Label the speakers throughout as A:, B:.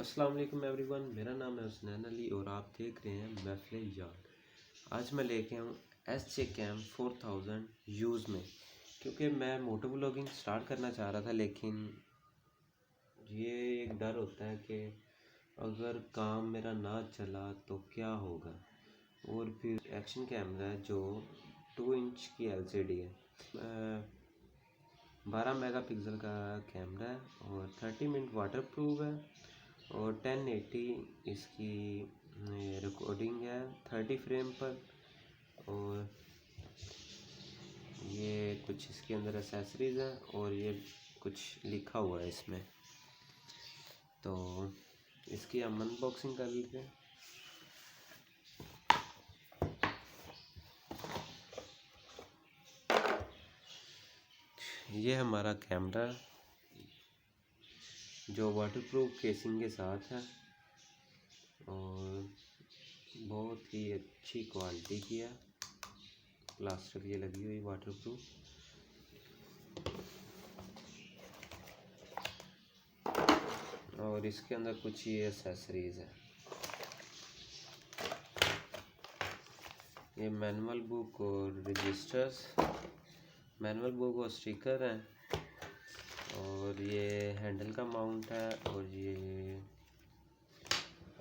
A: अस्सलाम वालेकुम एवरीवन, मेरा नाम है हुसनैन अली और आप देख रहे हैं महफिल यार। आज मैं लेके आऊँ SJ Cam 4000 यूज़ में, क्योंकि मैं मोटो व्लॉगिंग स्टार्ट करना चाह रहा था, लेकिन ये एक डर होता है कि अगर काम मेरा ना चला तो क्या होगा। और फिर एक्शन कैमरा है जो 2 इंच की LCD है, 12 मेगापिक्सल का कैमरा है और 30 मिनट वाटर प्रूफ है और 1080 इसकी रिकॉर्डिंग है 30 फ्रेम पर। और ये कुछ इसके अंदर एसेसरीज है और ये कुछ लिखा हुआ है इसमें, तो इसकी हम अनबॉक्सिंग कर लेते हैं। ये हमारा कैमरा जो वाटरप्रूफ केसिंग के साथ है और बहुत ही अच्छी क्वालिटी की है। प्लास्टिक ये लगी हुई वाटरप्रूफ। और इसके अंदर कुछ ये एसेसरीज है। ये मैनुअल बुक और रजिस्टर्स, मैनुअल बुक और स्टिकर है और ये हैंडल का माउंट है। और ये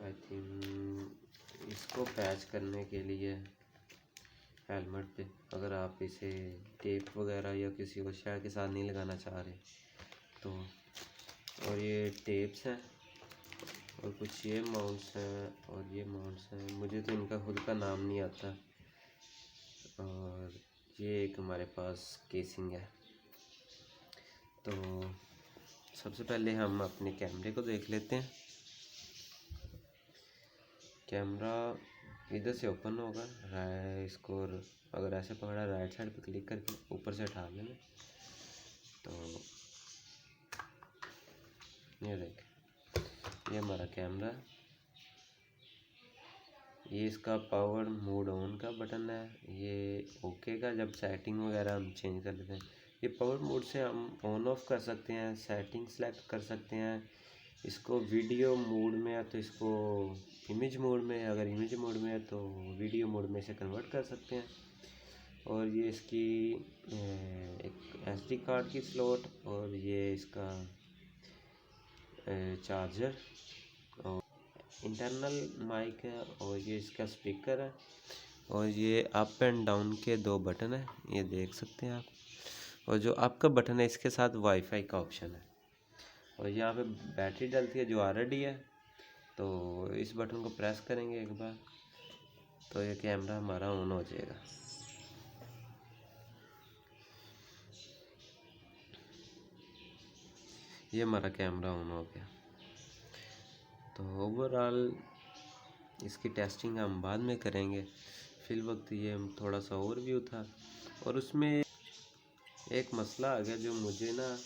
A: आई थिंक इसको पैच करने के लिए हेलमेट पे, अगर आप इसे टेप वगैरह या किसी और शय के साथ नहीं लगाना चाह रहे तो। और ये टेप्स हैं और कुछ ये माउंट्स हैं और ये माउंट्स हैं, मुझे तो इनका खुद का नाम नहीं आता। और ये एक हमारे पास केसिंग है। तो सबसे पहले हम अपने कैमरे को देख लेते हैं। कैमरा इधर से ओपन होगा, इसको अगर ऐसे पकड़ा राइट साइड पे क्लिक करके ऊपर से उठा लेना, तो ये देखें, ये हमारा कैमरा है। ये इसका पावर मोड ऑन का बटन है, ये ओके का जब सेटिंग वगैरह हम चेंज कर लेते हैं। ये पावर मोड से हम ऑन ऑफ कर सकते हैं, सेटिंग सेलेक्ट कर सकते हैं। इसको वीडियो मोड में है तो इसको इमेज मोड में, अगर इमेज मोड में है तो वीडियो मोड में से कन्वर्ट कर सकते हैं। और ये इसकी एक SD कार्ड की स्लॉट और ये इसका चार्जर और इंटरनल माइक है और ये इसका स्पीकर है। और ये अप एंड डाउन के 2 बटन है, ये देख सकते हैं आप। और जो अप का बटन है इसके साथ वाईफाई का ऑप्शन है। और यहाँ पे बैटरी डलती है जो ऑलरेडी है, तो इस बटन को प्रेस करेंगे एक बार तो ये कैमरा हमारा ऑन हो जाएगा। ये हमारा कैमरा ऑन हो गया। तो ओवरऑल इसकी टेस्टिंग हम बाद में करेंगे, फिल वक्त ये थोड़ा सा ओवरव्यू था। और उसमें एक मसला आ गया जो मुझे ना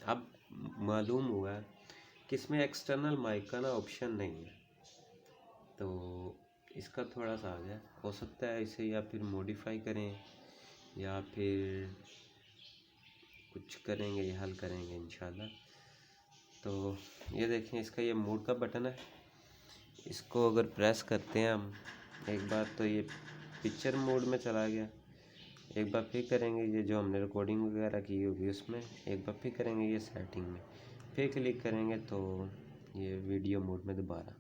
A: अब मालूम हुआ है कि इसमें एक्सटर्नल माइक का ना ऑप्शन नहीं है, तो इसका थोड़ा सा आ गया। हो सकता है इसे या फिर मॉडिफाई करें या फिर कुछ करेंगे, ये हल करेंगे इंशाल्लाह। तो ये देखें, इसका ये मोड का बटन है, इसको अगर प्रेस करते हैं हम एक बार तो ये पिक्चर मोड में चला गया। एक बार फिर करेंगे ये जो हमने रिकॉर्डिंग वगैरह की होगी उसमें, एक बार फिर करेंगे ये सेटिंग में, फिर क्लिक करेंगे तो ये वीडियो मोड में दोबारा।